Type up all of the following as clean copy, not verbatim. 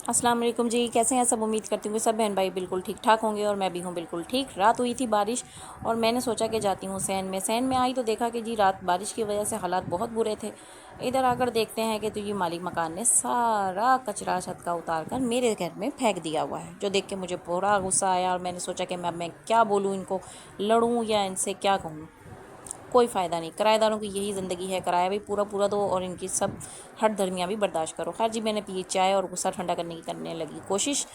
अस्सलाम वालेकुम जी, कैसे हैं सब। उम्मीद करती हूँ कि सब बहन भाई बिल्कुल ठीक ठाक होंगे और मैं भी हूँ बिल्कुल ठीक। रात हुई थी बारिश और मैंने सोचा कि जाती हूँ सैन में आई तो देखा कि जी रात बारिश की वजह से हालात बहुत बुरे थे। इधर आकर देखते हैं कि तो ये मालिक मकान ने सारा कचरा छत का उतार कर मेरे घर में फेंक दिया हुआ है, जो देख के मुझे पूरा गुस्सा आया और मैंने सोचा कि मैं क्या बोलूँ इनको, लड़ूँ या इनसे क्या कहूँ। कोई फ़ायदा नहीं, किराएदारों की यही ज़िंदगी है, किराया भी पूरा पूरा दो और इनकी सब हर धर्मियाँ भी बर्दाश्त करो। खैर जी, मैंने पी चाय और गुस्सा ठंडा करने लगी कोशिश,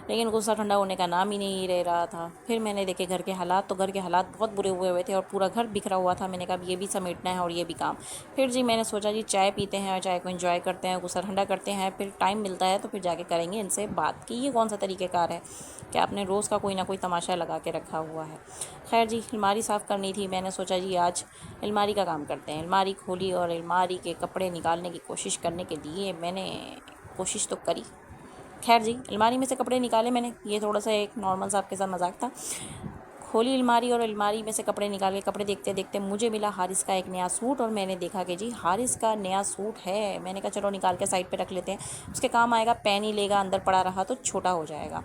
लेकिन गुस्सा ठंडा होने का नाम ही नहीं ले रहा था। फिर मैंने देखे घर के हालात, तो घर के हालात बहुत बुरे हुए हुए थे और पूरा घर बिखरा हुआ था। मैंने कहा अब ये भी समेटना है और ये भी काम। फिर जी मैंने सोचा जी चाय पीते हैं और चाय को एंजॉय करते हैं, गुस्सा ठंडा करते हैं, फिर टाइम मिलता है तो फिर जाके करेंगे इनसे बात कि ये कौन सा तरीक़ेकार है कि आपने रोज़ का कोई ना कोई तमाशा लगा के रखा हुआ है। खैर जी, अलमारी साफ़ करनी थी, मैंने सोचा जी आज अलमारी का काम करते हैं। अलमारी खोली और अलमारी के कपड़े निकालने की कोशिश करने के लिए मैंने कोशिश तो करी। खैर जी, अलमारी में से कपड़े निकाले मैंने, ये थोड़ा सा एक नॉर्मल सा आपके साथ मजाक था। खोली अलमारी और अलमारी में से कपड़े निकाल के कपड़े देखते देखते मुझे मिला हारिस का एक नया सूट और मैंने देखा कि जी हारिस का नया सूट है। मैंने कहा चलो निकाल के साइड पे रख लेते हैं, उसके काम आएगा, पहन ही लेगा, अंदर पड़ा रहा तो छोटा हो जाएगा।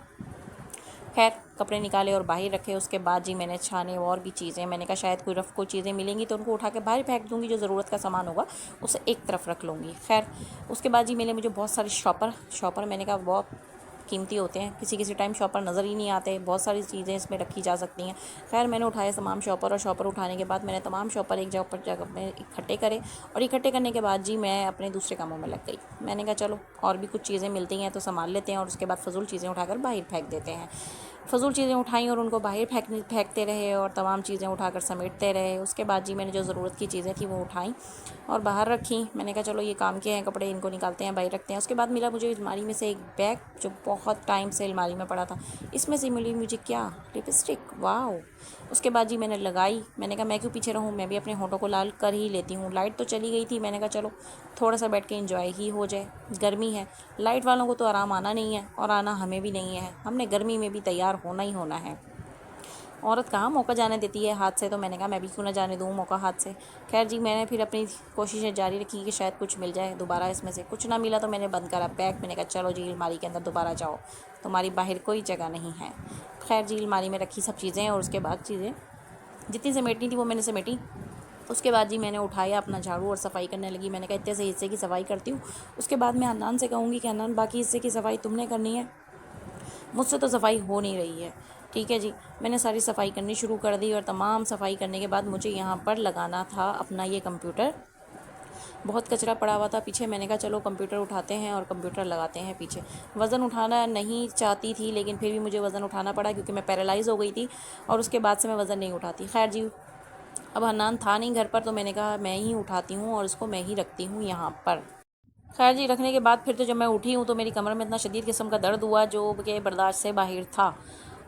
खैर कपड़े निकाले और बाहर रखे। उसके बाद जी मैंने छाने और भी चीज़ें, मैंने कहा शायद कोई रफ़ को चीज़ें मिलेंगी तो उनको उठा के बाहर फेंक दूँगी, जो ज़रूरत का सामान होगा उसे एक तरफ रख लूँगी। खैर उसके बाद जी मुझे बहुत सारे शॉपर मैंने कहा बहुत कीमती होते हैं, किसी किसी टाइम शॉपर नज़र ही नहीं आते, बहुत सारी चीज़ें इसमें रखी जा सकती हैं। खैर मैंने उठाए तमाम शॉपर और शॉपर उठाने के बाद मैंने तमाम शॉपर एक जगह में इकट्ठे करे और इकट्ठे करने के बाद जी मैं अपने दूसरे कामों में लग गई। मैंने कहा चलो और भी कुछ चीज़ें मिलती हैं तो संभाल लेते हैं और उसके बाद फजूल चीज़ें उठाकर बाहर फेंक देते हैं। फजूल चीज़ें उठाई और उनको बाहर फेंकते रहे और तमाम चीज़ें उठाकर समेटते रहे। उसके बाद जी मैंने जो ज़रूरत की चीज़ें थी वो उठाई और बाहर रखी। मैंने कहा चलो ये काम के हैं कपड़े, इनको निकालते हैं बाहर रखते हैं। उसके बाद मिला मुझे अलमारी में से एक बैग जो बहुत टाइम से अलमारी में पड़ा था। इसमें से मिली मुझे क्या, लिपस्टिक, वाओ। उसके बाद जी मैंने लगाई, मैंने कहा मैं क्यों पीछे रहूँ, मैं भी अपने होठों को लाल कर ही लेती हूँ। लाइट तो चली गई थी, मैंने कहा चलो थोड़ा सा बैठ के एंजॉय ही हो जाए, गर्मी है। लाइट वालों को तो आराम आना नहीं है और आना हमें भी नहीं है, हमने गर्मी में भी तैयार होना ही होना है। औरत कहाँ मौका जाने देती है हाथ से, तो मैंने कहा मैं भी क्यों ना जाने दूँ मौका हाथ से। खैर जी मैंने फिर अपनी कोशिशें जारी रखी कि शायद कुछ मिल जाए दोबारा। इसमें से कुछ ना मिला तो मैंने बंद करा बैग। मैंने कहा चलो जी अलमारी के अंदर दोबारा जाओ, तुम्हारी बाहर कोई जगह नहीं है। खैर जी अलमारी में रखी सब चीज़ें और उसके बाद चीज़ें जितनी समेटनी थी वो मैंने समेटी। उसके बाद जी मैंने उठाया अपना झाड़ू और सफाई करने लगी। मैंने कहा इतने से हिस्से की सफाई करती हूँ, उसके बाद मैं हन्नान से कहूँगी कि हन्नान बाकी हिस्से की सफाई तुमने करनी है, मुझसे तो सफाई हो नहीं रही है। ठीक है जी, मैंने सारी सफाई करनी शुरू कर दी और तमाम सफाई करने के बाद मुझे यहाँ पर लगाना था अपना ये कंप्यूटर। बहुत कचरा पड़ा हुआ था पीछे, मैंने कहा चलो कंप्यूटर उठाते हैं और कंप्यूटर लगाते हैं पीछे। वज़न उठाना नहीं चाहती थी लेकिन फिर भी मुझे वज़न उठाना पड़ा क्योंकि मैं पैरालाइज़ हो गई थी और उसके बाद से मैं वज़न नहीं उठाती। खैर जी अब हन्नान था नहीं घर पर तो मैंने कहा मैं ही उठाती हूँ और उसको मैं ही रखती हूँ यहाँ पर। खैर जी रखने के बाद फिर तो जब मैं उठी हूँ तो मेरी कमर में इतना शदीद किस्म का दर्द हुआ जो कि बर्दाश्त से बाहर था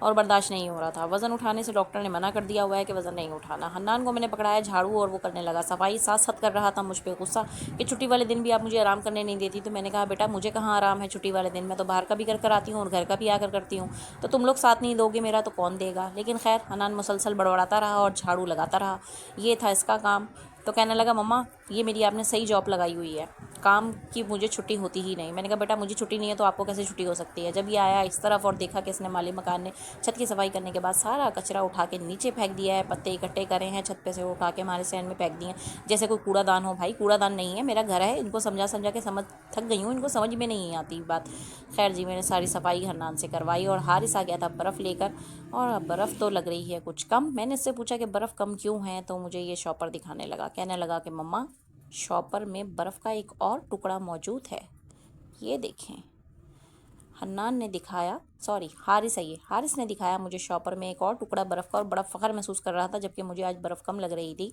और बर्दाश्त नहीं हो रहा था। वज़न उठाने से डॉक्टर ने मना कर दिया हुआ है कि वज़न नहीं उठाना। हन्नान को मैंने पकड़ाया झाड़ू और वो करने लगा सफाई, साथ साथ कर रहा था मुझ पे गुस्सा कि छुट्टी वाले दिन भी आप मुझे आराम करने नहीं देती। तो मैंने कहा बेटा मुझे कहाँ आराम है छुट्टी वाले दिन, मैं तो बाहर का भी कर आती हूँ और घर का भी आकर करती हूँ, तो तुम लोग साथ नहीं दोगे मेरा तो कौन देगा। लेकिन खैर हन्नान मुसलसल बड़बड़ाता रहा और झाड़ू लगाता रहा, ये था इसका काम। तो कहने लगा मम्मा ये मेरी आपने सही जॉब लगाई हुई है, काम की मुझे छुट्टी होती ही नहीं। मैंने कहा बेटा मुझे छुट्टी नहीं है तो आपको कैसे छुट्टी हो सकती है। जब ये आया इस तरफ और देखा कि इसने माली मकान ने छत की सफाई करने के बाद सारा कचरा उठा के नीचे फेंक दिया है, पत्ते इकट्ठे करे हैं छत पे से उठा के हमारे सैंड में फेंक दिए हैं जैसे कोई कूड़ादान हो। भाई कूड़ादान नहीं है, मेरा घर है। इनको समझा समझा के समझ थक गई हूँ, इनको समझ में नहीं आती बात। खैर जी मैंने सारी सफाई हन्नान से करवाई और हारिस आ गया था बर्फ़ लेकर और अब बर्फ़ तो लग रही है कुछ कम। मैंने इससे पूछा कि बर्फ़ कम क्यों है तो मुझे ये शॉपर दिखाने लगा, कहने लगा कि मम्मा शॉपर में बर्फ़ का एक और टुकड़ा मौजूद है, ये देखें। हन्नान ने दिखाया, सॉरी हारिस है ये, हारिस ने दिखाया मुझे शॉपर में एक और टुकड़ा बर्फ़ का और बड़ा फ़ख्र महसूस कर रहा था जबकि मुझे आज बर्फ़ कम लग रही थी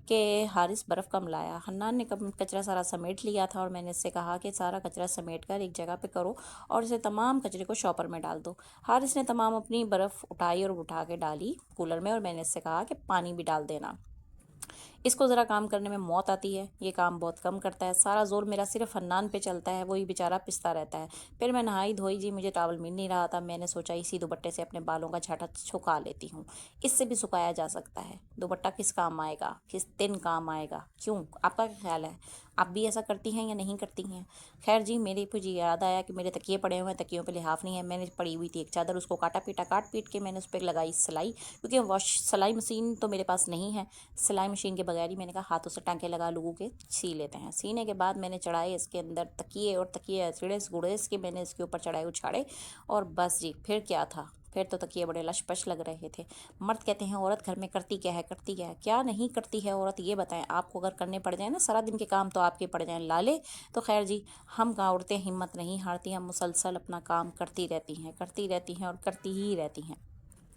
कि हारिस बर्फ़ कम लाया। हन्नान ने कचरा सारा समेट लिया था और मैंने इससे कहा कि सारा कचरा समेट कर एक जगह पे करो और इसे तमाम कचरे को शॉपर में डाल दो। हारिस ने तमाम अपनी बर्फ़ उठाई और उठा के डाली कूलर में और मैंने इससे कहा कि पानी भी डाल देना। اس کو ذرا کام کرنے میں موت آتی ہے، یہ کام بہت کم کرتا ہے، سارا زور میرا صرف حنان پہ چلتا ہے، وہی بیچارہ پستا رہتا ہے۔ پھر میں نہائی دھوئی جی، مجھے ٹاول مل نہیں رہا تھا، میں نے سوچا اسی دوپٹے سے اپنے بالوں کا جھاٹا چھکا لیتی ہوں، اس سے بھی سکھایا جا سکتا ہے۔ دوپٹہ کس کام آئے گا، کس دن کام آئے گا، کیوں؟ آپ کا کیا خیال ہے؟ آپ بھی ایسا کرتی ہیں یا نہیں کرتی ہیں؟ خیر جی، میرے مجھے یاد آیا کہ میرے تکیے پڑے ہوئے ہیں، تکیوں پہ لحاف نہیں ہے، میں نے پڑی ہوئی تھی ایک چادر، اس کو کاٹ پیٹ کے میں نے اس پہ لگائی سلائی، کیونکہ سلائی مشین تو میرے پاس نہیں ہے، سلائی مشین کے بغیر ہی میں نے کہا ہاتھوں سے ٹانکے لگا لوگوں کے سی لیتے ہیں۔ سینے کے بعد میں نے چڑھائے اس کے اندر تکیے، اور تکیے چڑیس گڑیس کے میں نے اس کے اوپر چڑھائے اچھاڑے، اور بس جی پھر کیا تھا، پھر تو تکیے بڑے لش پش لگ رہے تھے۔ مرد کہتے ہیں عورت گھر میں کرتی کیا ہے، کرتی کیا ہے، کیا نہیں کرتی ہے عورت، یہ بتائیں آپ کو؟ اگر کرنے پڑ جائیں نا، سارا دن کے کام تو آپ کے پڑ جائیں لالے، تو خیر جی، ہم عورتیں ہمت نہیں ہارتی، ہم مسلسل اپنا کام کرتی رہتی ہیں اور کرتی ہی رہتی ہیں۔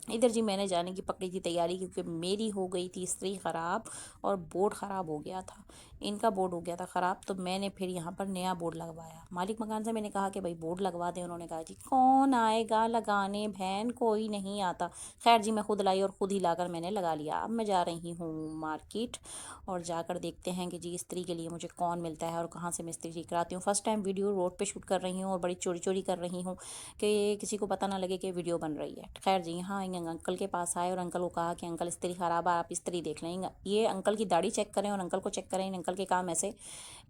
ادھر جی میں نے جانے کی پکڑی تھی تیاری، کیونکہ میری ہو گئی تھی استری خراب اور بورڈ خراب ہو گیا تھا، ان کا بورڈ ہو گیا تھا خراب، تو میں نے پھر یہاں پر نیا بورڈ لگوایا۔ مالک مکان سے میں نے کہا کہ بھائی بورڈ لگوا دیں، انہوں نے کہا جی کون آئے گا لگانے بہن، کوئی نہیں آتا۔ خیر جی میں خود لائی اور خود ہی لا کر میں نے لگا لیا۔ اب میں جا رہی ہوں مارکیٹ، اور جا کر دیکھتے ہیں کہ جی استری کے لیے مجھے کون ملتا ہے اور کہاں سے میں استری ٹھیک کراتی ہوں۔ فرسٹ ٹائم ویڈیو روڈ پہ شوٹ کر رہی ہوں، اور بڑی چوری چوری کر رہی ہوں کہ کسی کو پتہ نہ لگے کہ ویڈیو بن رہی ہے۔ خیر جی یہاں انکل کے پاس آئے اور انکل کو کہا کہ انکل استری خراب ہے، آپ استری دیکھ لیں گے۔ یہ انکل کی داڑھی چیک کریں اور انکل کو چیک کریں، انکل کے کام ایسے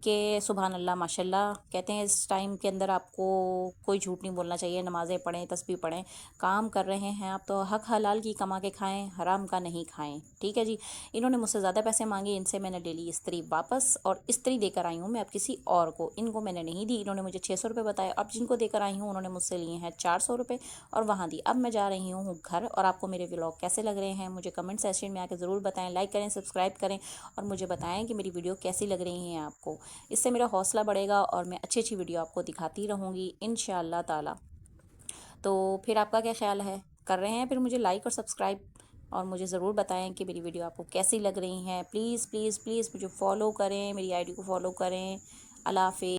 کہ سبحان اللہ ماشاء اللہ، کہتے ہیں اس ٹائم کے اندر آپ کو کوئی جھوٹ نہیں بولنا چاہیے، نمازیں پڑھیں، تسبیح پڑھیں، کام کر رہے ہیں آپ تو حق حلال کی کما کے کھائیں، حرام کا نہیں کھائیں، ٹھیک ہے جی۔ انہوں نے مجھ سے زیادہ پیسے مانگے، ان سے میں نے لے لی استری واپس، اور استری دے کر آئی ہوں میں اب کسی اور کو، ان کو میں نے نہیں دی، انہوں نے مجھے 600 روپے بتائے، اب جن کو دے کر آئی ہوں انہوں نے مجھ سے لیے ہیں 400 روپے، اور وہاں دی۔ اب میں جا رہی ہوں گھر، اور آپ کو میرے ولاگ کیسے لگ رہے ہیں مجھے کمنٹ سیکشن میں آ کے ضرور بتائیں، لائک کریں، سبسکرائب کریں، اور مجھے بتائیں کہ میری ویڈیو کیسی لگ رہی ہیں آپ کو، اس سے میرا حوصلہ بڑھے گا اور میں اچھی اچھی ویڈیو آپ کو دکھاتی رہوں گی انشاءاللہ تعالی۔ تو پھر آپ کا کیا خیال ہے، کر رہے ہیں پھر مجھے لائک اور سبسکرائب، اور مجھے ضرور بتائیں کہ میری ویڈیو آپ کو کیسی لگ رہی ہیں۔ پلیز پلیز پلیز مجھے فالو کریں، میری آئی ڈی کو فالو کریں۔ اللہ حافظ۔